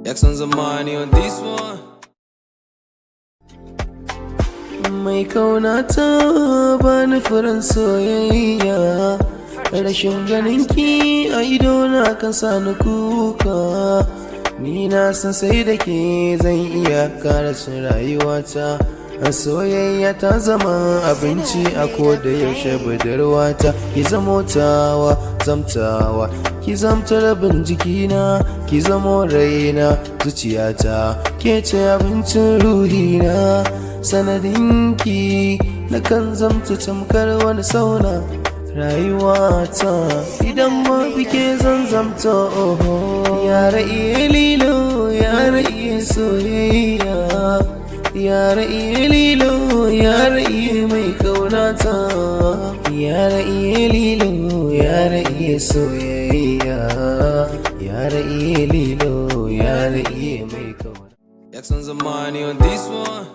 Jackson's the money on this one. Mai kaunata bani furan soyayya, rashin ganinki a idona kan sani kuka. Ni na san sai da ke zan iya karashin rayuwata. Soyayya ta zama abinci a koda yaushe budurwata. Ki zamo tawa zamtawa, ki zamta rabin jikina, ki zamo raina zuciyata, ke ce abincin ruhina. Sanadinki na kan zamta tamkar wani sauna rayuwata, idan ma bike zan zamta oho. Yara iya lilo, yara iya soyayya, yara iya lilo, yara iya mai kaunata, yara iya lilo, yara iya soyayya, yara iya lilo, yara iya mai kaunata. Jackson's the money on this one.